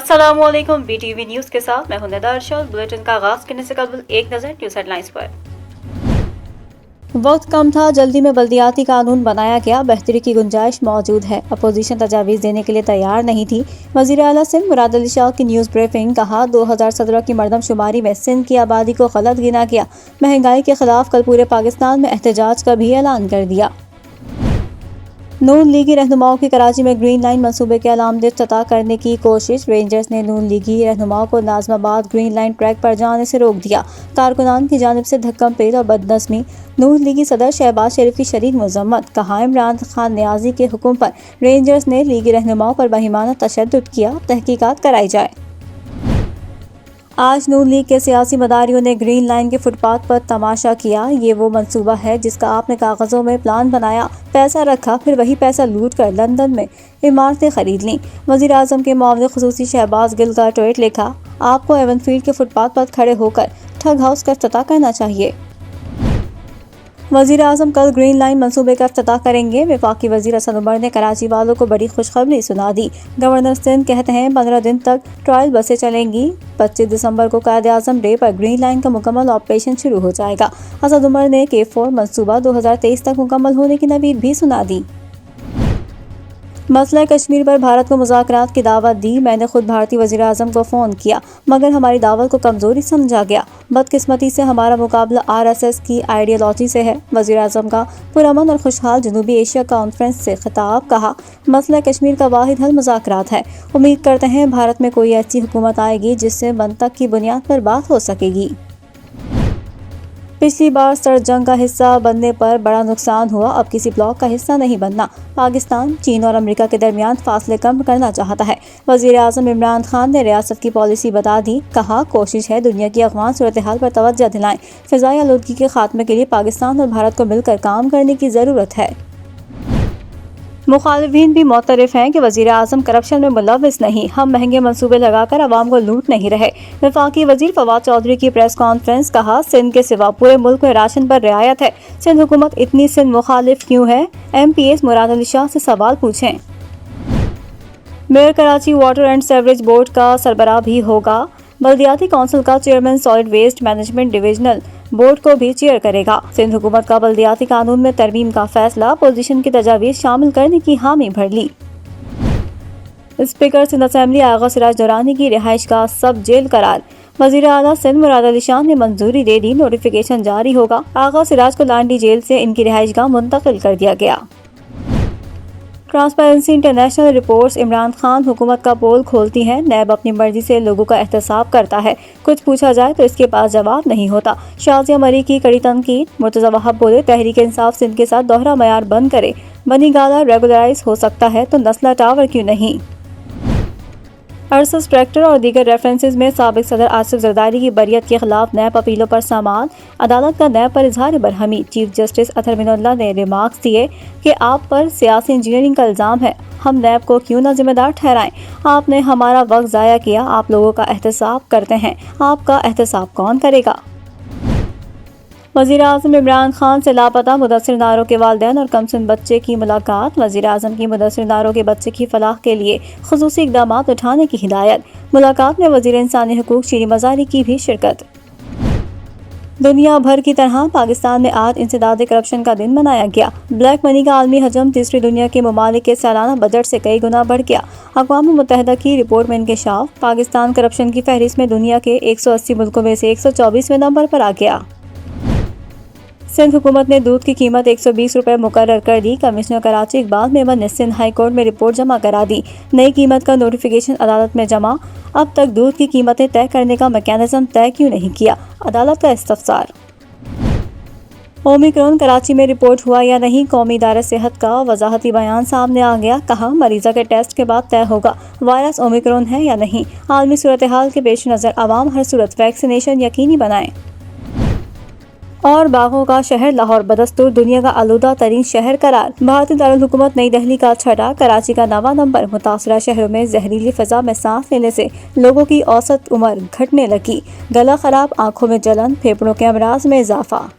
अस्सलाम वालेकुम। BTV news के साथ मैं हूं निदा अरशद। बुलेटिन का आगाज करने से कबल एक नज़र न्यूज़ हेडलाइंस पर। वक्त कम था, जल्दी में बल्दियाती कानून बनाया गया, बेहतरी की गुंजाइश मौजूद है। अपोजिशन तजावीज़ देने के लिए तैयार नहीं थी। वज़ीर आला सिंध मुराद अली शाह की न्यूज़ ब्रीफिंग। कहा 2017 की मरदमशुमारी में सिंध की आबादी को गलत गिना गया। महंगाई के खिलाफ कल पूरे पाकिस्तान में एहतजाज का भी ऐलान कर दिया। नून लीगी रहनुमाओं की कराची में ग्रीन लाइन मंसूबे के अलामत इफ्तिताह करने की कोशिश। रेंजर्स ने नून लीगी रहनुमाओं को नाज़माबाद ग्रीन लाइन ट्रैक पर जाने से रोक दिया। कारकुनान की जानिब से धक्कम पेल और बदनज़मी। नून लीगी सदर शहबाज शरीफ की शदीद मज़म्मत। कहा इमरान खान न्याजी के हुक्म पर रेंजर्स ने लीगी रहनुमाओं पर बहिमाना तशद्दुद किया, तहकीकात कराई जाए। आज नून लीग के सियासी मदारियों ने ग्रीन लाइन के फुटपाथ पर तमाशा किया। ये वो मंसूबा है जिसका आपने कागज़ों में प्लान बनाया, पैसा रखा, फिर वही पैसा लूट कर लंदन में इमारतें खरीद लीं। वज़ीर आज़म के मुआविन ख़ुसूसी शहबाज गिल का ट्वीट लिखा, आपको एवनफील्ड के फुटपाथ पर खड़े होकर ठग हाउस का इफ्तिताह करना चाहिए। वज़ीर आज़म कल ग्रीन लाइन मंसूबे का इफ्तिताह करेंगे। वफाकी वज़ीर असद उमर ने कराची वालों को बड़ी खुशखबरी सुना दी। गवर्नर सिंध कहते हैं 15 दिन तक ट्रायल बसें चलेंगी। 25 दिसंबर को कायद-ए-आज़म डे पर ग्रीन लाइन का मुकम्मल ऑपरेशन शुरू हो जाएगा। असद उमर ने K4 मंसूबा 2023 तक मुकम्मल होने की नवीद भी सुना दी। मसला कश्मीर पर भारत को मुज़ाकरात की दावत दी। मैंने खुद भारतीय वज़ीर आज़म को फ़ोन किया, मगर हमारी दावत को कमज़ोरी समझा गया। बदकिस्मती से हमारा मुकाबला RSS की आइडियोलॉजी से है। वज़ीर आज़म का पुरअमन और खुशहाल जनूबी एशिया कॉन्फ्रेंस से खिताब। कहा मसला कश्मीर का वाहिद हल मुज़ाकरात है। उम्मीद करते हैं भारत में कोई ऐसी हुकूमत आएगी जिससे मंतक़ की बुनियाद पर बात हो सकेगी। पिछली बार सर्द जंग का हिस्सा बनने पर बड़ा नुकसान हुआ, अब किसी ब्लॉक का हिस्सा नहीं बनना। पाकिस्तान चीन और अमेरिका के दरमियान फासले कम करना चाहता है। वज़ीर आज़म इमरान खान ने रियासत की पॉलिसी बता दी। कहा कोशिश है दुनिया की अफ़गान सूरत हाल पर तवज्जो दिलाएं। फ़िज़ाई आलूदगी के खात्मे के लिए पाकिस्तान और भारत को मिलकर काम करने की ज़रूरत है। मुखालिफिन भी मोतरफ हैं कि वज़ीर आज़म करप्शन में मुलव्वस नहीं, हम महंगे मंसूबे लगाकर अवाम को लूट नहीं रहे। वफाकी वज़ीर फवाद चौधरी की प्रेस कॉन्फ्रेंस। कहा सिंध के सिवा पूरे मुल्क में राशन पर रियायत है। सिंध हुकूमत इतनी सिंध मुखालिफ क्यों है? MPS मुराद अली शाह से सवाल पूछें। Mayor Karachi water and sewerage board का सरबराह भी होगा। बल्दियाती कौंसिल का chairman solid waste management divisional board को भी चेयर करेगा। सिंध हुकूमत का बल्दियाती कानून में तरमीम का फैसला। अपोजिशन की तजावीज़ शामिल करने की हामी भर ली। स्पीकर सिंध असेंबली आगा सिराज दुरानी की रिहाइश का सब जेल करार। वज़ीर आला सिंध मुराद अली शाह ने मंजूरी दे दी, नोटिफिकेशन जारी होगा। आगा सिराज को लांडी जेल से इनकी रिहाइश गाह मुंतकिल कर दिया गया। Transparency international reports Imran Khan हुकूमत का पोल खोलती हैं। नैब अपनी मर्जी से लोगों का एहतसाब करता है, कुछ पूछा जाए तो इसके पास जवाब नहीं होता। शाज़िया मरी की कड़ी तनकीद। मुर्तज़ा वहाब बोले तहरीक इंसाफ सिंध के साथ दोहरा मयार बंद करे। बनी गाला रेगुलराइज हो सकता है तो नस्ला टावर क्यों नहीं? अरसस ट्रैक्टर और दीगर रेफरेंसेस में साबिक सदर आसिफ जरदारी की बरियत के खिलाफ नैब अपीलों पर सामान। अदालत का नैब पर इजहार बरहमी। चीफ जस्टिस अतहर मिनुल्लाह ने रिमार्क्स दिए कि आप पर सियासी इंजीनियरिंग का इल्ज़ाम है, हम नैब को क्यों ना जिम्मेदार ठहराएं। आपने हमारा वक्त ज़ाया किया, आप लोगों का एहतसाब करते हैं, आपका एहतसाब कौन करेगा? वज़ीर आज़म इमरान खान से लापता मुदस्सिर नारों के वालिदैन और कमसिन बच्चे की मुलाकात। वज़ीर आज़म की मुदस्सिर नारों के बच्चे की फलाह के लिए ख़ुसूसी इक़दामात उठाने की हिदायत। मुलाकात में वज़ीर इंसानी हुकूक शीरी मज़ारी की भी शिरकत। दुनिया भर की तरह पाकिस्तान में आज इंसदाद करप्शन का दिन मनाया गया। ब्लैक मनी का आलमी हजम तीसरी दुनिया के ममालिक के सालाना बजट से कई गुना बढ़ गया। अक़वाम मुत्तहिदा की रिपोर्ट में इंकशाफ। पाकिस्तान करप्शन की फहरिस्त में दुनिया के 180 मुल्कों में से 124वें नंबर पर आ गया। सिंध हुकूमत ने दूध की कीमत 120 रुपये मुकर्रर कर दी। कमिश्नर कराची इकबाल मेमन ने सिंध हाई कोर्ट में रिपोर्ट जमा करा दी। नई कीमत का नोटिफिकेशन अदालत में जमा। अब तक दूध की कीमतें तय करने का मैकेनिज्म तय क्यों नहीं किया? अदालत का इस्तफसार। ओमिक्रॉन कराची में रिपोर्ट हुआ या नहीं? कौमी इदारा सेहत का वजाहती बयान सामने आ गया। कहा मरीजा के टेस्ट के बाद तय होगा वायरस ओमिक्रॉन है या नहीं। आलमी सूरत हाल के पेश नज़र आवाम हर सूरत वैक्सीनेशन यकीनी बनाएं। और बागों का शहर लाहौर बदस्तूर दुनिया का आलूदा तरीन शहर करार। भारतीय दारुल हुकूमत नई दिल्ली का छठा, कराची का 9वां नंबर। मुतासरा शहरों में जहरीली फ़ज़ा में सांस लेने से लोगों की औसत उम्र घटने लगी। गला खराब, आंखों में जलन, फेफड़ों के अमराज में इजाफा।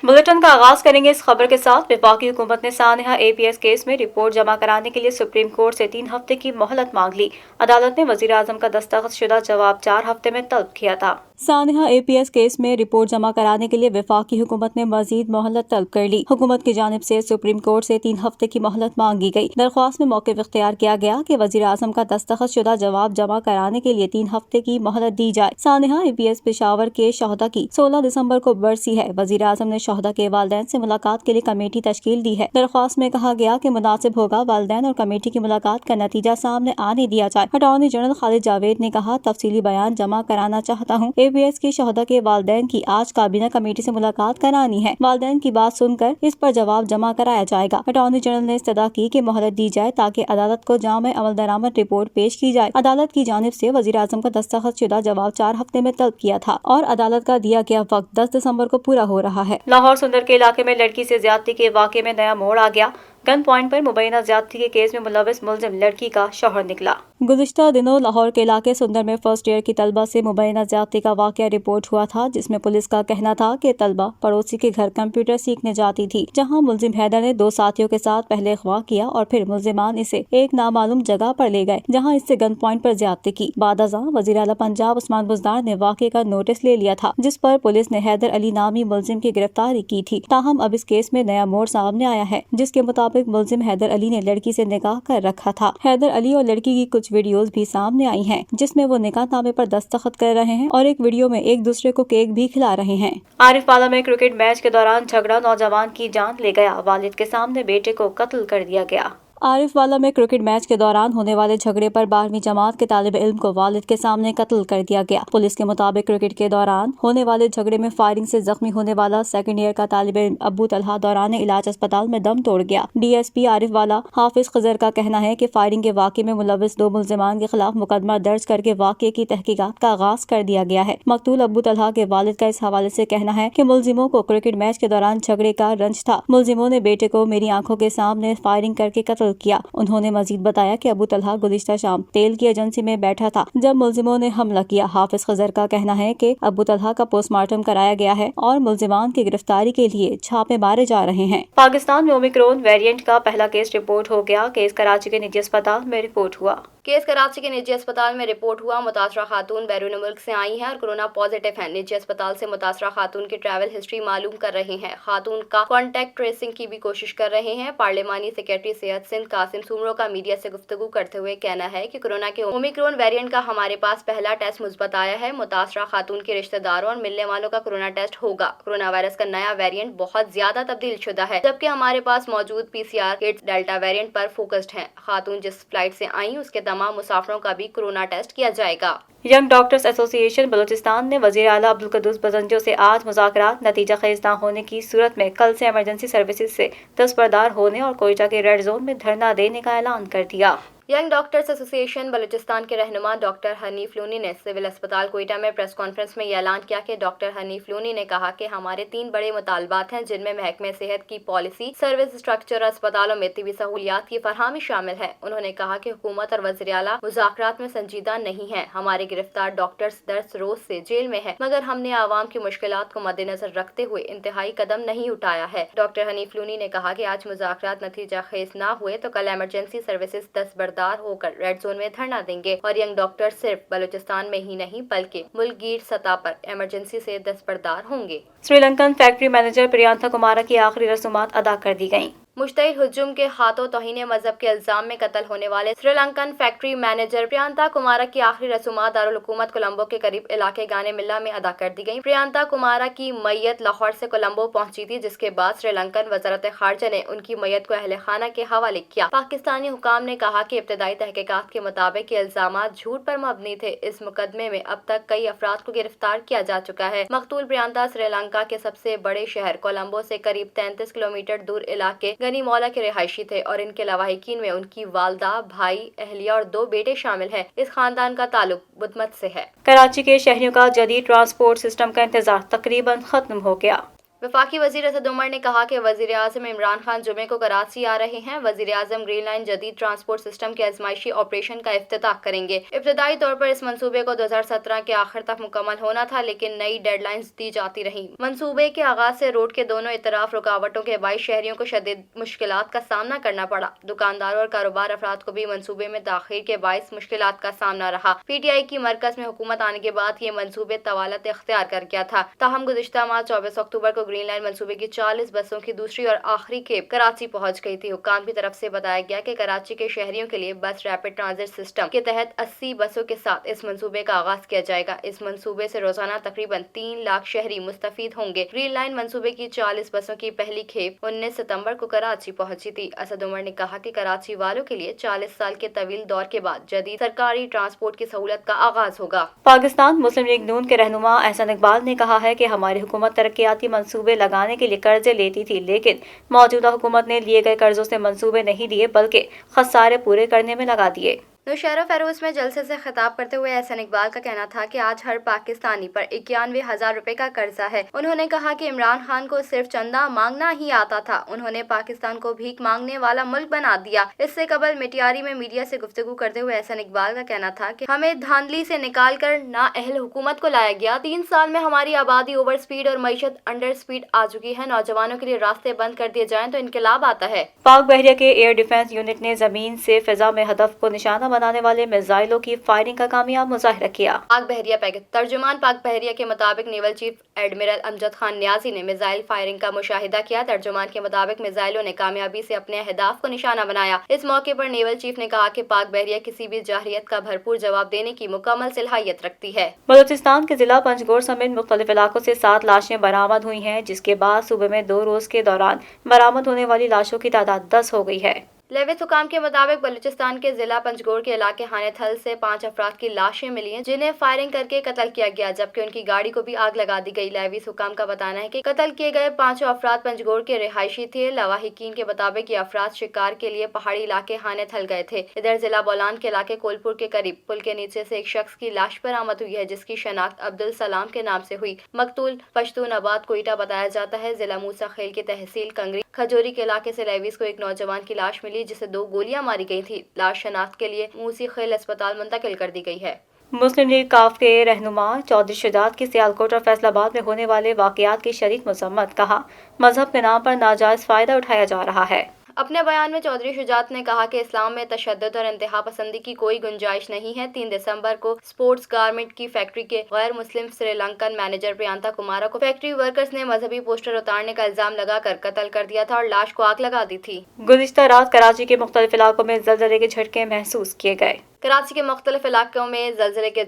बुलेटिन का आगाज करेंगे इस खबर के साथ। वफाकी हुकूमत ने सानिहा APS केस में रिपोर्ट जमा कराने के लिए सुप्रीम कोर्ट से 3 हफ्ते की मोहलत मांग ली। अदालत ने वजीर आजम का दस्तखत शुदा जवाब 4 हफ्ते में तलब किया था। सानिहा APS केस में रिपोर्ट जमा कराने के लिए वफाकी हुकूमत ने मजीद मोहलत तलब कर ली। हुकूमत की जानिब से सुप्रीम कोर्ट से 3 हफ्ते की मोहलत मांगी गई। दरख्वास्त में मौक़िफ़ इख्तियार किया गया कि वजीर आजम का दस्तखत शुदा जवाब जमा कराने के लिए 3 हफ्ते की मोहलत दी जाए। सानिहा APS पेशावर के शहदा की 16 दिसंबर को बरसी है। वजीर आजम ने शहदा के वालिदैन से मुलाकात के लिए कमेटी तश्कील दी है। दरख्वास्त में कहा गया कि मुनासिब होगा वालिदैन और कमेटी की मुलाकात का नतीजा सामने आने दिया जाए। अटॉर्नी जनरल खालिद जावेद ने कहा, तफसीली बयान जमा कराना चाहता हूँ। APS के शहदा के वालिदैन की आज काबीना कमेटी से मुलाकात करानी है। वालिदैन की बात सुनकर इस पर जवाब जमा कराया जाएगा। अटॉर्नी जनरल ने इस्तदा की कि मोहलत दी जाए ताकि अदालत को जामे अमल दरामद रिपोर्ट पेश की जाए। अदालत की जानिब से वजीर आजम का दस्तखत शुदा जवाब 4 हफ्ते में तलब किया था और अदालत का दिया गया वक्त 10 दिसंबर को पूरा हो रहा है। लाहौर सुंदर के इलाके में लड़की से ज्यादती के वाक़े में नया मोड़ आ गया। गन पॉइंट पर मुबैना ज्यादती के केस में मुलविस मुलजिम लड़की का शौहर निकला। गुज़िश्ता दिनों लाहौर के इलाके सुंदर में फर्स्ट ईयर की तलबा से मुबैना ज्यादती का वाक़या रिपोर्ट हुआ था, जिसमें पुलिस का कहना था कि तलबा पड़ोसी के घर कंप्यूटर सीखने जाती थी, जहां मुलजिम हैदर ने 2 साथियों के साथ पहले अगवा किया और फिर मुलजिमान इसे एक नामालूम जगह पर ले गए, जहां इससे गन पॉइंट पर ज्यादती की। बादअज़ां वज़ीर आला पंजाब उस्मान बुज़दार ने वाक़े का नोटिस ले लिया था, जिस पर पुलिस ने हैदर अली नामी मुलजिम की गिरफ्तारी की थी। ताहम अब इस केस में नया मोड़ सामने आया है, जिसके मुताबिक मुलजिम हैदर अली ने लड़की से निकाह कर रखा था। हैदर अली और लड़की की कुछ वीडियोस भी सामने आई हैं, जिसमें वो निकाहनामे पर दस्तखत कर रहे हैं और एक वीडियो में एक दूसरे को केक भी खिला रहे हैं। आरिफवाला में क्रिकेट मैच के दौरान झगड़ा नौजवान की जान ले गया। वालिद के सामने बेटे को कत्ल कर दिया गया। आरिफवाला में क्रिकेट मैच के दौरान होने वाले झगड़े पर 12वीं जमात के तालिब इल्म को वालिद के सामने कत्ल कर दिया गया। पुलिस के मुताबिक क्रिकेट के दौरान होने वाले झगड़े में फायरिंग से जख्मी होने वाला सेकंड ईयर का तालिब इल्म अबू तलहा दौरान इलाज अस्पताल में दम तोड़ गया। DSP आरिफवाला हाफिज खजर का कहना है कि फायरिंग के वाक़े में मुलविस 2 मुलजिमान के खिलाफ मुकदमा दर्ज करके वाक़े की तहकीकात का आगाज कर दिया गया है। मकतूल अबू तलहा के वालिद का इस हवाले से कहना है कि मुलजिमों को क्रिकेट मैच के दौरान झगड़े का रंज था। मुलजिमों ने बेटे को मेरी आंखों के सामने फायरिंग करके कत्ल किया। उन्होंने मजीद बताया कि अबू तलहा गुज़िश्ता शाम तेल की एजेंसी में बैठा था जब मुलजिमों ने हमला किया। हाफिज खजर का कहना है कि अबू तलहा का पोस्टमार्टम कराया गया है और मुलजिमान की गिरफ्तारी के लिए छापे मारे जा रहे हैं। पाकिस्तान में ओमिक्रॉन वेरिएंट का पहला केस रिपोर्ट हो गया। केस कराची के निजी अस्पताल में रिपोर्ट हुआ। केस कराची के निजी अस्पताल में रिपोर्ट हुआ। मुतासरा खातून बैरून मुल्क से आई है और कोरोना पॉजिटिव है। निजी अस्पताल से मुतासरा खातून की ट्रैवल हिस्ट्री मालूम कर रहे हैं। खातून का कॉन्टैक्ट ट्रेसिंग की भी कोशिश कर रहे हैं। पार्लिमानी सेक्रेटरी सेहत सिंध कासिम सूमरो का मीडिया से गुफ्तगू करते हुए कहना है कि कोरोना के ओमिक्रॉन वेरिएंट का हमारे पास पहला टेस्ट मुस्बत आया है। मुतासरा खातून के रिश्तेदारों और मिलने वालों का कोरोना टेस्ट होगा। कोरोना वायरस का नया वेरिएंट बहुत ज्यादा तब्दील शुदा है, जबकि हमारे पास मौजूद PCR किट्स डेल्टा वेरिएंट पर फोकस्ड है। खातून जिस फ्लाइट से आई उसके तमाम मुसाफिरों का भी कोरोना टेस्ट किया जाएगा। यंग डॉक्टर्स एसोसिएशन बलूचिस्तान ने वजीर आला अब्दुल कुद्दूस बजंजो से आज मुज़ाकरात नतीजा खेज न होने की सूरत में कल से इमरजेंसी सर्विसेज से दस्तबरदार होने और कोयटा के रेड जोन में धरना देने का ऐलान कर दिया। यंग डॉक्टर्स एसोसिएशन बलूचिस्तान के रहनुमा डॉक्टर हनीफ लूनी ने सिविल अस्पताल कोयटा में प्रेस कॉन्फ्रेंस में ये ऐलान किया कि डॉक्टर हनीफ लूनी ने कहा कि हमारे 3 बड़े मुतालबात हैं, जिनमें महकमे सेहत की पॉलिसी, सर्विस स्ट्रक्चर, अस्पतालों में तिबी सहूलियात की फरहमी शामिल है। उन्होंने कहा कि हुकूमत और वज़ीर आला मुज़ाकरात में संजीदा नहीं है। हमारे गिरफ्तार डॉक्टर्स 10 रोज से जेल में है, मगर हमने आवाम की मुश्किलात को मद्देनजर रखते हुए इंतहाई कदम नहीं उठाया है। डॉक्टर हनीफ लूनी ने कहा कि आज मुज़ाकरात नतीजा खेज न हुए तो कल इमरजेंसी सर्विसेज दस्तबरदार होकर रेड जोन में धरना देंगे और यंग डॉक्टर सिर्फ बलूचिस्तान में ही नहीं बल्कि मुल्कगीर सतह पर इमरजेंसी से दस्तबरदार होंगे। श्रीलंकन फैक्ट्री मैनेजर प्रियंका कुमारा की आखिरी रसूमात अदा कर दी गयी। मुश्तहिद हुज्जुम के हाथों तौहीन मजहब के इल्जाम में कत्ल होने वाले श्रीलंकन फैक्ट्री मैनेजर प्रियंका कुमारा की आखिरी रसूमात दारुल हुकूमत कोलंबो के करीब इलाके गाने मिल्ला में अदा कर दी गई। प्रियंका कुमारा की मैयत लाहौर से कोलंबो पहुंची थी, जिसके बाद श्रीलंकन वजारत खारजा ने उनकी मैयत को अहले खाना के हवाले किया। पाकिस्तानी हुकाम ने कहा कि इब्तदाई तहकीकात के मुताबिक इल्जामात झूठ पर मबनी थे। इस मुकदमे में अब तक कई अफराद को गिरफ्तार किया जा चुका है। मकतूल प्रियंका श्रीलंका के सबसे बड़े शहर कोलंबो से करीब 33 किलोमीटर दूर इलाके गनी मौला के रिहायशी थे और इनके लवाहिकीन में उनकी वालदा, भाई, अहलिया और 2 बेटे शामिल हैं। इस खानदान का ताल्लुक बुधमत से है। कराची के शहरियों का जदीद ट्रांसपोर्ट सिस्टम का इंतजार तकरीबन खत्म हो गया। वफाकी वजीर असद उमर ने कहा कि वजीर आजम इमरान खान जुमे को कराची आ रहे हैं। वजीर आजम ग्रीन लाइन जदीद ट्रांसपोर्ट सिस्टम के आजमाइशी ऑपरेशन का इफ्तिताह करेंगे। इब्तदाई तौर पर इस मंसूबे को 2017 के आखिर तक मुकम्मल होना था, लेकिन नई डेडलाइंस दी जाती रहीं। मंसूबे के आगाज से रोड के दोनों इतराफ रुकावटों के बाइस शहरियों को शदीद मुश्किलात का सामना करना पड़ा। दुकानदारों और कारोबार अफराद को भी मंसूबे में ताखीर के बाइस मुश्किलात का सामना रहा। PTI की मरकज में हुकूमत आने के बाद ये मंसूबे तवालत इख्तियार कर गया था। ताहम गुज़िश्ता माह 24 अक्टूबर को ग्रीन लाइन मंसूबे की 40 बसों की दूसरी और आखिरी खेप कराची पहुंच गई थी। हुक्काम की तरफ से बताया गया कि कराची के शहरियों के लिए बस रैपिड ट्रांजिट सिस्टम के तहत 80 बसों के साथ इस मंसूबे का आगाज किया जाएगा। इस मंसूबे से रोजाना तकरीबन 3 लाख शहरी मुस्तफीद होंगे। ग्रीन लाइन मंसूबे की 40 बसों की पहली खेप 19 सितंबर को कराची पहुंची थी। असद उमर ने कहा कि कराची वालों के लिए 40 साल के तवील दौर के बाद जदीद सरकारी ट्रांसपोर्ट की सहूलत का आगाज होगा। पाकिस्तान मुस्लिम लीग नून के रहनुमा एहसन इकबाल ने कहा है कि हमारी हुकूमत तरक्याती मंसूबे लगाने के लिए कर्जे लेती थी, लेकिन मौजूदा हुकूमत ने लिए गए कर्जों से मंसूबे नहीं दिए बल्कि खसारे पूरे करने में लगा दिए। नौशहरा फेरोज में जलसे से खिताब करते हुए एहसन इकबाल का कहना था कि आज हर पाकिस्तानी पर 91,000 रुपए का कर्जा है। उन्होंने कहा कि इमरान खान को सिर्फ चंदा मांगना ही आता था। उन्होंने पाकिस्तान को भीख मांगने वाला मुल्क बना दिया। इससे कबल मिटियारी में मीडिया से गुफ्तगू करते हुए एहसन इकबाल का कहना था कि हमें धांधली से निकाल कर नाअहल हुकूमत को लाया गया। 3 साल में हमारी आबादी ओवर स्पीड और मईशत अंडर स्पीड आ चुकी है। नौजवानों के लिए रास्ते बंद कर दिए जाएं तो इनकलाब आता है। पाक बहरिया के एयर डिफेंस यूनिट ने जमीन से फिजा में हदफ को निशाना बनाने वाले मिसाइलों की फायरिंग का कामयाब मुजाहिरा किया। पाक बहरिया पैकेज तर्जुमान पाक बहरिया के मुताबिक naval chief admiral Amjad Khan Niazi ने मिसाइल फायरिंग का मुशाहिदा किया। तर्जुमान के मुताबिक मिसाइलों ने कामयाबी से अपने अहदाफ को निशाना बनाया। इस मौके पर नेवल चीफ ने कहा कि पाक बहरिया किसी भी जाहिरियत का भरपूर जवाब देने की मुकम्मल सलाहियत रखती है। बलूचिस्तान के जिला पंजगोर समेत मुख्तलिफ इलाकों से 7 लाशें बरामद हुई हैं, जिसके बाद सूबे में 2 रोज के दौरान बरामद होने वाली लाशों की तादाद 10 हो गई है। लेविस हुकाम के मुताबिक बलूचिस्तान के जिला पंजगोर के इलाके हाने थल से 5 अफराद की लाशें मिली हैं, जिन्हें फायरिंग करके कत्ल किया गया, जबकि उनकी गाड़ी को भी आग लगा दी गई। लेविस हुकाम का बताना है कि कत्ल किए गए 5 अफराद पंजगोर के रिहायशी थे। लवाहिकीन के मुताबिक ये अफराद शिकार के लिए पहाड़ी इलाके हाने थल गए थे। इधर जिला बोलान के इलाके कोलपुर के करीब पुल के नीचे से एक शख्स की लाश बरामद हुई है, जिसकी शनाख्त अब्दुल सलाम के नाम से हुई। मकतूल पश्तून आबाद कोयटा बताया जाता है। जिला मूसा खेल की तहसील कंगरी खजोरी के इलाके से लेविस को एक नौजवान की लाश मिली, जिसे 2 गोलियां मारी गई थी। लाश शनाख्त के लिए मूसी खेल अस्पताल मुंतकिल कर दी गई है। मुस्लिम लीग काफ के रहनुमा चौधरी शुजात की सियालकोट और फैसलाबाद में होने वाले वाकयात की शदीद मजम्मत। कहा, मजहब के नाम पर नाजायज फायदा उठाया जा रहा है। अपने बयान में चौधरी शुजात ने कहा कि इस्लाम में तशद्दुद और इंतहा पसंदी की कोई गुंजाइश नहीं है। 3 दिसंबर को स्पोर्ट्स गारमेंट की फैक्ट्री के गैर मुस्लिम श्रीलंकन मैनेजर प्रियंका कुमारा को फैक्ट्री वर्कर्स ने मजहबी पोस्टर उतारने का इल्जाम लगाकर कत्ल कर दिया था और लाश को आग लगा दी थी। गुज़िश्ता रात कराची के मुख्तलिफ इलाकों में ज़लज़ले के झटके महसूस किए गए। कराची के मुख्तलिफ इलाकों में जलजले के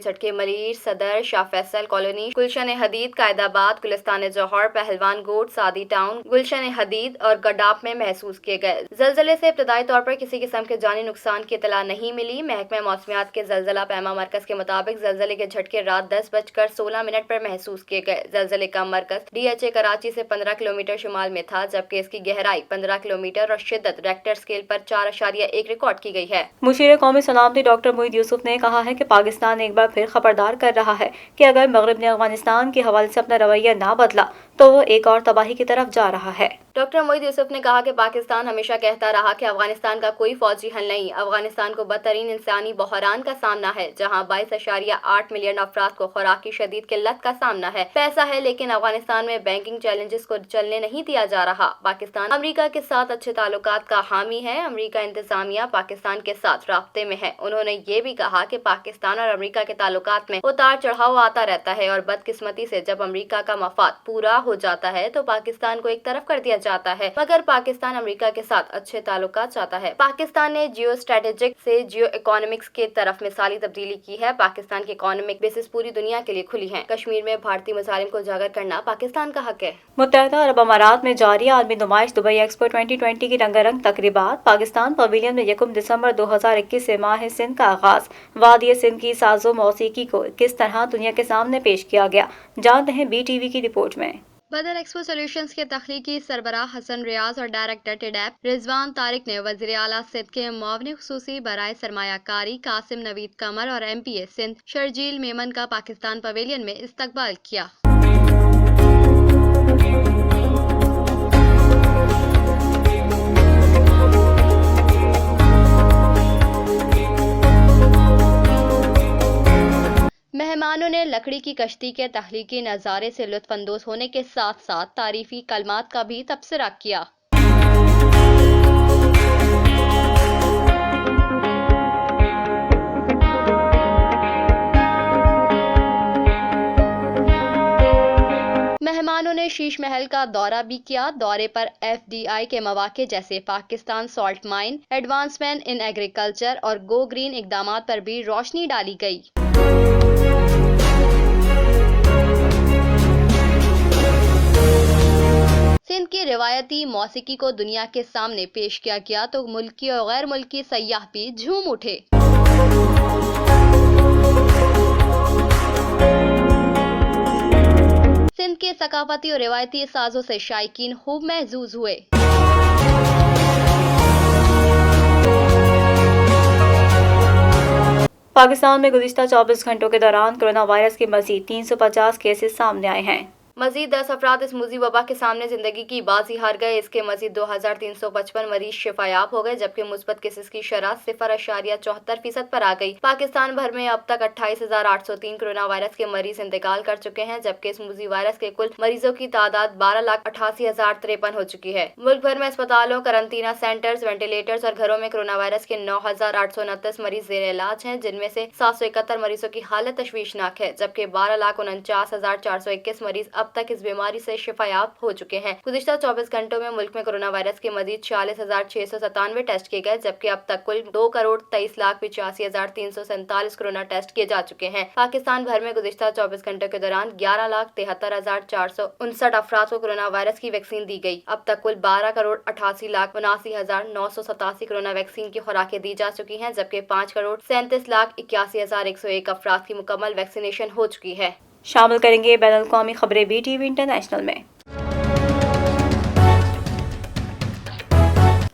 झटके मरीर, सदर, शाह फैसल कॉलोनी, गुलशन हदीद, कायदाबाद, गुलिस्तान जौहर, पहलवान गोट, सादी टाउन, गुलशन हदीद और गडाप में महसूस किए गए। जलजले से इब्तदाई तौर पर किसी किस्म के जानी नुकसान की इतला नहीं मिली। महकमा मौसमियात के जलजला पैमा मरकज के मुताबिक जलजले के झटके रात 10:16 पर महसूस किए गए। जलजले का मरकज DHA कराची से 15 किलोमीटर शुमाल में था, जबकि इसकी गहराई 15 किलोमीटर और शिद्दत रेक्टर स्केल पर 4.1 रिकॉर्ड की गई है। मुशीर कौमी सलामती डॉक्टर मोहिद यूसुफ ने कहा है कि पाकिस्तान एक बार फिर खबरदार कर रहा है कि अगर मगरब ने अफगानिस्तान के हवाले से अपना रवैया ना बदला तो वो एक और तबाही की तरफ जा रहा है। डॉक्टर मोहिद यूसुफ ने कहा कि पाकिस्तान हमेशा कहता रहा कि अफगानिस्तान का कोई फौजी हल नहीं। अफगानिस्तान को बदतरीन इंसानी बहरान का सामना है, जहां 22.8 मिलियन अफराद को खुराक की शदीद किल्लत का सामना है। पैसा है, लेकिन अफगानिस्तान में बैंकिंग चैलेंजेस को चलने नहीं दिया जा रहा। पाकिस्तान अमरीका के साथ अच्छे ताल्लुकात का हामी है। अमरीका इंतजामिया पाकिस्तान के साथ राब्ते में है। उन्होंने ये भी कहा कि पाकिस्तान और अमरीका के ताल्लुकात में उतार चढ़ाव आता रहता है और बदकिस्मती से जब अमरीका का मफाद पूरा हो जाता है तो पाकिस्तान को एक तरफ कर दिया जाता है, मगर पाकिस्तान अमेरिका के साथ अच्छे ताल्लुकात चाहता है। पाकिस्तान ने जियो स्ट्रेटेजिक से जियो इकोनॉमिक्स के तरफ मिसाली तब्दीली की है। पाकिस्तान की इकोनॉमिक बेसिस पूरी दुनिया के लिए खुली है। कश्मीर में भारतीय मसालिम को उजागर करना पाकिस्तान का हक है। मुत्तहदा अरब अमारात में जारी आलमी नुमाइश दुबई एक्सपो 2020 की रंगारंग तकरीबात। पाकिस्तान पवेलियन में 1 दिसंबर 2021 से माह सिंध का आगाज। वादिय सिंध की साजो मौसीकी को किस तरह दुनिया के सामने पेश किया गया, जानते हैं BTV की रिपोर्ट में। बदर एक्सपो सॉल्यूशंस के तख्लीकी सरबराह हसन रियाज और डायरेक्टर टिडैप रिजवान तारिक ने वज़ीर आला सिंध के मुआविन खुसूसी बराए सरमायाकारी कासिम नवीद कमर और MPA सिंध शर्जील मेमन का पाकिस्तान पवेलियन में इस्तकबाल किया। لکڑی کی کشتی کے تخلیقی نظارے سے لطف اندوز ہونے کے ساتھ ساتھ تعریفی کلمات کا بھی تبصرہ کیا۔ مہمانوں نے شیش محل کا دورہ بھی کیا۔ دورے پر FDI کے مواقع جیسے Pakistan salt mine, advancement in agriculture اور گو گرین اقدامات پر بھی روشنی ڈالی گئی۔ سندھ کی روایتی موسیقی کو دنیا کے سامنے پیش کیا گیا تو ملکی اور غیر ملکی سیاح بھی جھوم اٹھے۔ سندھ کے ثقافتی اور روایتی سازوں سے شائقین خوب محظوظ ہوئے۔ پاکستان میں گزشتہ 24 گھنٹوں کے دوران کورونا وائرس کے مزید 350 کیسز سامنے آئے ہیں۔ مزید 10 افراد اس موذی وبا کے سامنے زندگی کی بازی ہار گئے۔ اس کے مزید 2355 مریض شفا یاب ہو گئے، جبکہ مثبت کیسز کی شرح 0.74% پر آ گئی۔ پاکستان بھر میں اب تک 28,803 کورونا وائرس کے مریض انتقال کر چکے ہیں، جبکہ اس موذی وائرس کے کل مریضوں کی تعداد 12,88,053 ہو چکی ہے۔ ملک بھر میں اسپتالوں، قرنطینہ سینٹرز، وینٹیلیٹرز اور گھروں میں کورونا وائرس کے 9,829 مریض زیر علاج ہیں، جن میں سے 771 مریضوں کی حالت تشویشناک ہے، جبکہ 12,49,421 مریض اب تک اس بیماری سے شفا یاب ہو چکے ہیں۔ گزشتہ 24 گھنٹوں میں ملک میں کورونا وائرس کے مزید 46,697 ٹیسٹ کیے گئے، جبکہ اب تک کل 2,23,85,347 کورونا ٹیسٹ کیے جا چکے ہیں۔ پاکستان بھر میں گزشتہ 24 گھنٹوں کے دوران 11,73,459 افراد کو کورونا وائرس کی ویکسین دی گئی۔ اب تک کل 12,88,79,087 کورونا ویکسین کی خوراکیں دی جا چکی ہیں، جبکہ 5,37,81,101 افراد کی مکمل ویکسینیشن ہو چکی ہے۔ شامل کریں گے بین الاقوامی خبریں BTV انٹرنیشنل میں۔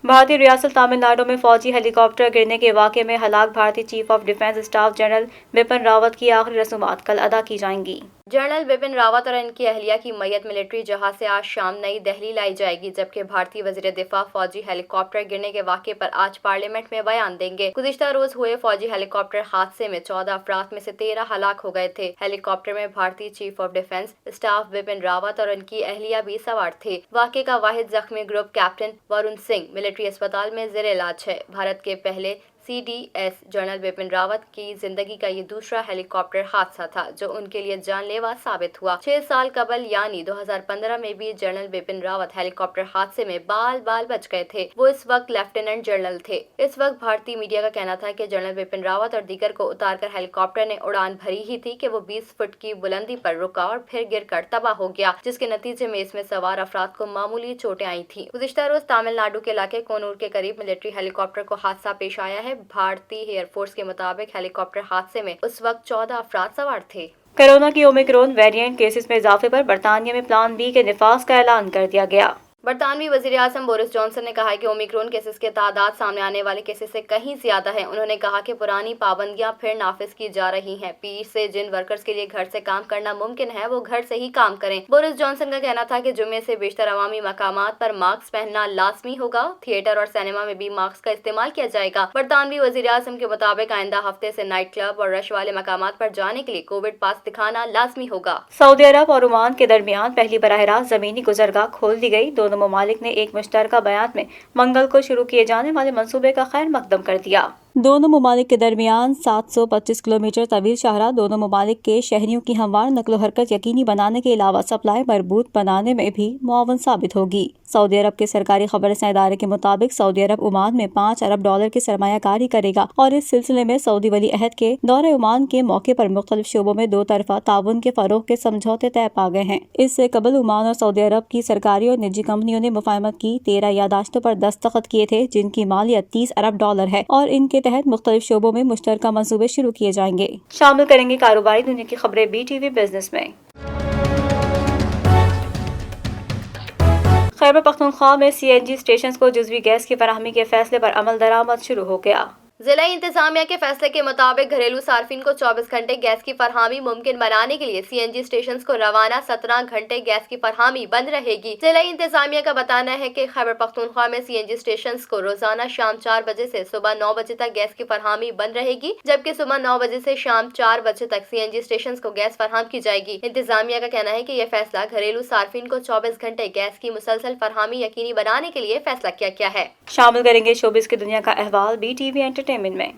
بھارتی ریاست تامل ناڈو میں فوجی ہیلی کاپٹر گرنے کے واقعے میں ہلاک بھارتی chief of defence staff general Bipin Rawat کی آخری رسومات کل ادا کی جائیں گی۔ جنرل بپن راوت اور ان کی اہلیہ کی میت ملٹری جہاز سے آج شام نئی دہلی لائی جائے گی، جبکہ بھارتی وزیر دفاع فوجی ہیلی کاپٹر گرنے کے واقعے پر آج پارلیمنٹ میں بیان دیں گے۔ گزشتہ روز ہوئے فوجی ہیلی کاپٹر حادثے میں 14 افراد میں سے 13 ہلاک ہو گئے تھے۔ ہیلی کاپٹر میں بھارتی chief of defence staff Bipin Rawat اور ان کی اہلیہ بھی سوار تھے۔ واقعے کا واحد زخمی group captain Varun Singh military اسپتال میں زیر علاج ہے۔ بھارت کے پہلے CDS جنرل بپن راوت کی زندگی کا یہ دوسرا ہیلی کاپٹر حادثہ تھا جو ان کے لیے جان لیوا ثابت ہوا۔ 6 سال قبل یعنی 2015 میں بھی جنرل بپن راوت ہیلی کاپٹر حادثے میں بال بچ گئے تھے۔ وہ اس وقت لیفٹیننٹ جنرل تھے۔ اس وقت بھارتی میڈیا کا کہنا تھا کہ جنرل بپن راوت اور دیگر کو اتار کر ہیلی کاپٹر نے اڑان بھری ہی تھی کہ وہ 20 فٹ کی بلندی پر رکا اور پھر گر کر تباہ ہو گیا، جس کے نتیجے میں اس میں سوار افراد کو معمولی چوٹیں آئی تھیں۔ گزشتہ روز تامل ناڈو کے علاقے کونور کے قریب ملٹری ہیلی کاپٹر کو حادثہ پیش آیا ہے۔ بھارتی ایئر فورس کے مطابق ہیلی کاپٹر حادثے میں اس وقت 14 افراد سوار تھے۔ کورونا کی اومیکرون ویریئنٹ کیسز میں اضافے پر برطانیہ میں پلان B کے نفاذ کا اعلان کر دیا گیا۔ برطانوی وزیر اعظم بورس جانسن نے کہا ہے کہ اومیکرون کیسز کے تعداد سامنے آنے والے کیسز سے کہیں زیادہ ہے۔ انہوں نے کہا کہ پرانی پابندیاں پھر نافذ کی جا رہی ہیں۔ PE سے جن ورکرز کے لیے گھر سے کام کرنا ممکن ہے وہ گھر سے ہی کام کریں۔ بورس جانسن کا کہنا تھا کہ جمعے سے بیشتر عوامی مقامات پر ماسک پہننا لازمی ہوگا۔ تھیٹر اور سینما میں بھی ماسک کا استعمال کیا جائے گا۔ برطانوی وزیر اعظم کے مطابق آئندہ ہفتے سے نائٹ کلب اور رش والے مقامات پر جانے کے لیے کووڈ پاس دکھانا لازمی ہوگا۔ سعودی عرب اور عمان کے درمیان پہلی براہ راست زمینی گزرگاہ کھول دی گئی۔ دونوں ممالک نے ایک مشترکہ بیان میں منگل کو شروع کیے جانے والے منصوبے کا خیر مقدم کر دیا۔ دونوں ممالک کے درمیان 725 کلومیٹر طویل شاہراہ دونوں ممالک کے شہریوں کی ہموار نقل و حرکت یقینی بنانے کے علاوہ سپلائی مربوط بنانے میں بھی معاون ثابت ہوگی۔ سعودی عرب کے سرکاری خبر رساں ادارے کے مطابق سعودی عرب عمان میں $5 ارب کی سرمایہ کاری کرے گا اور اس سلسلے میں سعودی ولی عہد کے دورہ عمان کے موقع پر مختلف شعبوں میں دو طرفہ تعاون کے فروغ کے سمجھوتے طے پا گئے ہیں۔ اس سے قبل عمان اور سعودی عرب کی سرکاری اور نجی کمپنیوں نے مفاہمت کی 13 یادداشتوں پر دستخط کیے تھے، جن کی مالیت $30 ارب ہے اور ان کے تحت مختلف شعبوں میں مشترکہ منصوبے شروع کیے جائیں گے۔ شامل کریں گے کاروباری دنیا کی خبریں BTV بزنس میں۔ خیبر پختونخوا میں CNG اسٹیشنز کو جزوی گیس کی فراہمی کے فیصلے پر عمل درآمد شروع ہو گیا۔ जिला इंतजामिया के फैसले के मुताबिक घरेलू सार्फिन को 24 घंटे गैस की फरहामी मुमकिन बनाने के लिए CNG स्टेशन को रवाना 17 घंटे गैस की फरहामी बंद रहेगी। जिला इंतजामिया का बताना है कि खैबर पख्तूनख्वा में CNG स्टेशन को रोजाना शाम 4 बजे से सुबह 9 बजे तक गैस की फरहामी बंद रहेगी, जबकि सुबह 9 बजे से शाम 4 बजे तक CNG स्टेशन को गैस फरहम की जाएगी। इंतजामिया का कहना है कि यह फैसला घरेलू सार्फिन को 24 घंटे गैस की मुसलसल फरहामी यकीनी बनाने के लिए फैसला किया गया है। शामिल करेंगे शोबिस की दुनिया का अहवाल BTV एंटरटेनमेंट में।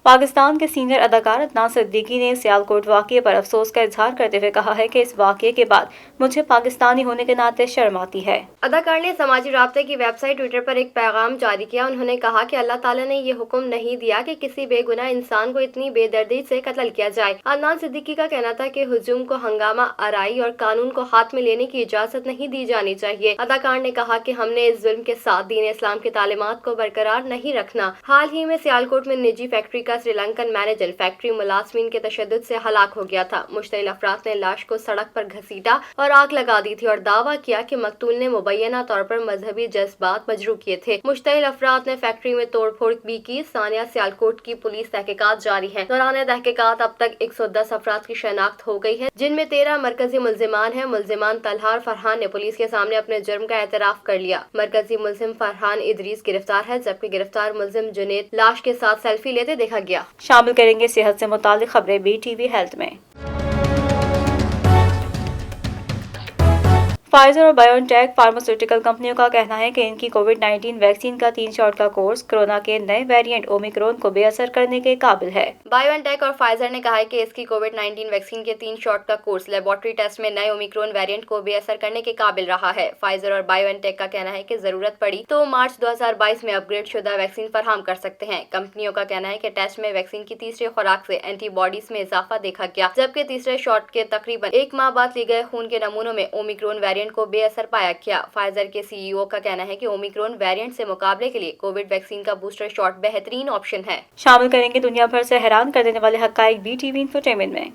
पाकिस्तान के सीनियर अदाकार अदनान सिद्दीकी ने सियालकोट वाक़ये पर अफसोस का इजहार करते हुए कहा है कि इस वाक़ये के बाद मुझे पाकिस्तानी होने के नाते शर्म आती है। अदाकार ने समाजी राब्ते की वेबसाइट ट्विटर पर एक पैगाम जारी किया। उन्होंने कहा कि अल्लाह ताला ने ये हुक्म नहीं दिया कि किसी बेगुनाह इंसान को इतनी बेदर्दी से कत्ल किया जाए। अदनान सिद्दीकी का कहना था कि हुजूम को हंगामा आराई और कानून को हाथ में लेने की इजाजत नहीं दी जानी चाहिए। अदाकार ने कहा कि हमने इस जुल्म के साथ दीन इस्लाम की तालीमात को बरकरार नहीं रखना। हाल ही में सियालकोट में निजी फैक्ट्री का श्रीलंकन मैनेजर फैक्ट्री मुलाजमीन के तशद्दुद से हलाक हो गया था। मुश्तइल अफराद ने लाश को सड़क पर घसीटा और आग लगा दी थी और दावा किया कि मकतूल ने मुबैना तौर पर मजहबी जज्बात मजरू किए थे। मुश्तइल अफराद ने फैक्ट्री में तोड़फोड़ भी की। सानिया सियालकोट की पुलिस तहकीकात जारी है। दौरान तहकीकात अब तक 110 अफराद की शनाख्त हो गई है, जिनमें 13 मरकजी मुल्जिमान हैं। मुल्जिमान तलहा और फरहान ने पुलिस के सामने अपने जुर्म का एतराफ कर लिया। मरकजी मुल्जिम फरहान इदरीस गिरफ्तार है, जबकि गिरफ्तार मुल्जिम जुनेद लाश के साथ सेल्फी लेते देखा गया। शामिल करेंगे सेहत से मुतालिक खबरें BTV हेल्थ में। फाइजर और बायोटेक फार्मास्यूटिकल कंपनियों का कहना है कि इनकी कोविड-19 वैक्सीन का 3 शॉट का कोर्स कोरोना के नए वेरिएंट ओमिक्रॉन को बेअसर करने के काबिल है। बायोटेक और फाइजर ने कहा है कि इसकी कोविड-19 वैक्सीन के 3 शॉट का कोर्स लेबोरेटरी टेस्ट में नए ओमिक्रॉन वेरिएंट को बेअसर करने के काबिल रहा है। फाइजर और बायोटेक का कहना है कि जरूरत पड़ी तो मार्च 2022 में अपग्रेड शुदा वैक्सीन फराहम कर सकते हैं। कंपनियों का कहना है कि टेस्ट में वैक्सीन की तीसरी खुराक से एंटीबॉडीज में इजाफा देखा गया, जबकि तीसरे शॉट के तकरीबन 1 माह बाद लिए गए खून के नमूनों में ओमिक्रॉन वेरिएंट को बेअसर पाया गया। फाइजर के CEO का कहना है कि ओमिक्रॉन वेरिएंट से मुकाबले के लिए कोविड वैक्सीन का बूस्टर शॉट बेहतरीन ऑप्शन है। शामिल करेंगे दुनिया भर से हैरान कर देने वाले हक़ाइक़ BTV इंफोटेनमेंट में।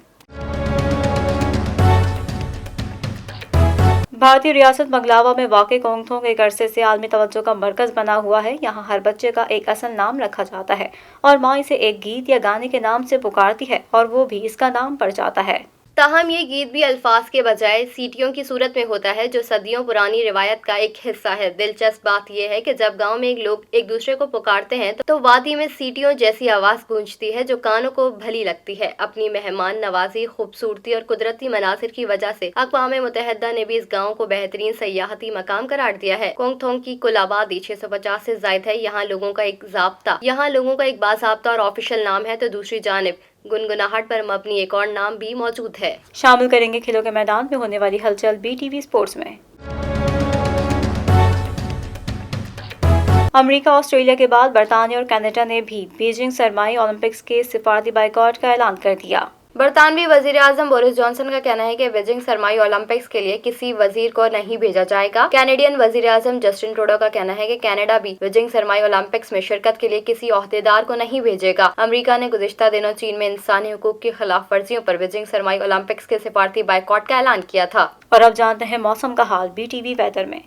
भारतीय रियासत मंगलावा में वाक़े कोंगथोंग एक अरसे से आलमी तवज्जो का मरकज बना हुआ है। यहाँ हर बच्चे का एक असल नाम रखा जाता है और माँ इसे एक गीत या गाने के नाम से पुकारती है और वो भी इसका नाम पड़ जाता है। ताहम ये गीत भी अल्फाज के बजाय सीटियों की सूरत में होता है, जो सदियों पुरानी रिवायत का एक हिस्सा है। दिलचस्प बात यह है कि जब गांव में लोग एक दूसरे को पुकारते हैं तो वादी में सीटियों जैसी आवाज गूंजती है जो कानों को भली लगती है। अपनी मेहमान नवाजी, खूबसूरती और कुदरती मनासिर की वजह से अक़वाम मुत्तहिदा ने भी इस गाँव को बेहतरीन सयाहती मकाम करार दिया है। कोंगथोंग की कुल आबादी 650 से ज्यादा है। यहाँ लोगों का एक बाज़ाब्ता और ऑफिशियल नाम है, तो दूसरी जानिब गुनगुनाहट पर मबनी एक और नाम भी मौजूद है। शामिल करेंगे खेलों के मैदान में होने वाली हलचल BTV स्पोर्ट्स में। अमेरिका, ऑस्ट्रेलिया के बाद बरतानिया और कनाडा ने भी बीजिंग सरमाई ओलंपिक्स के सिफारती बाइकॉट का ऐलान कर दिया। बरतानवी वजीर आजम बोरिस जॉनसन का कहना है कि बीजिंग सरमाई ओलंपिक्स के लिए किसी वजीर को नहीं भेजा जाएगा। कैनेडियन वजीर आजम जस्टिन ट्रूडो का कहना है कि कनाडा भी बीजिंग सरमाई ओलंपिक्स में शिरकत के लिए किसी ओहदेदार को नहीं भेजेगा। अमेरिका ने गुज़िश्ता दिनों चीन में इंसानी हुकूक की खिलाफ वर्जियों पर बीजिंग सरमाई ओलंपिक्स के सिफारती बाइकॉट का ऐलान किया था। और अब जानते हैं मौसम का हाल BTV वेदर में।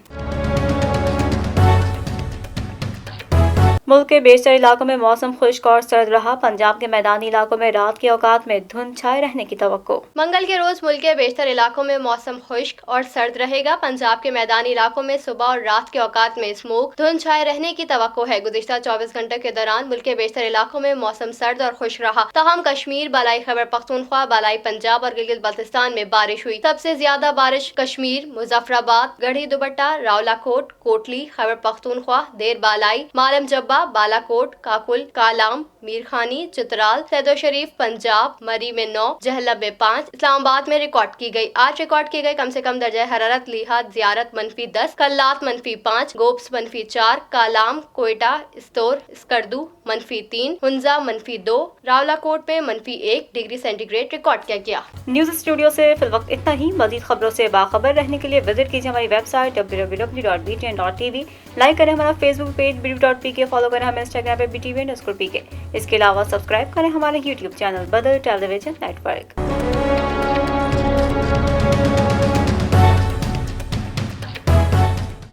मुल्क के बेशतर इलाकों में मौसम खुश्क और सर्द रहा। पंजाब के मैदानी इलाकों में रात के औकात में धुंध छाए रहने की तवक्को। मंगल के रोज मुल्क के बेशतर इलाकों में मौसम खुश्क और सर्द रहेगा। पंजाब के मैदानी इलाकों में सुबह और रात के औकात में स्मोक धुंध छाए रहने की तवक्को है। गुज़िश्ता 24 घंटों के दौरान मुल्क के बेशतर इलाकों में मौसम सर्द और खुश्क रहा। तमाम कश्मीर, बालाई खैबर पख्तूनख्वा, बालाई पंजाब और गिलगित बल्तिस्तान में बारिश हुई। सबसे ज्यादा बारिश कश्मीर, मुजफ्फराबाद, गढ़ी दुपट्टा, रावलाकोट, कोटली, खैबर पख्तूनख्वा, देर बालाई, मालम जब्बा, बालाकोट, काकुल, कालाम, मीरखानी, चित्राल, सैदो शरीफ, पंजाब, मरी में 9, जहलब में 5, इस्लामाबाद में रिकॉर्ड की गई। आज रिकॉर्ड की गई कम से कम दर्जा हरारत लिहाज जियारत -10, कल्लात -5, गोब्स -4, कालाम, कोयटा, इस्तोर, स्कर्दू -3, हुंजा -2, रावलाकोट में -1 डिग्री सेंटीग्रेड रिकॉर्ड किया गया। न्यूज स्टूडियो से फिल वक्त इतना ही। मजीद खबरों से बाखबर रहने के लिए विजिट कीजिए हमारी वेबसाइट www.btn.tv। लाइक करें हमारा फेसबुक पेज BTV.pk, फॉलो करें हमें इंस्टाग्राम पे BTV_PK। इसके अलावा सब्सक्राइब करें हमारे YouTube चैनल बदल टेलीविजन नेटवर्क।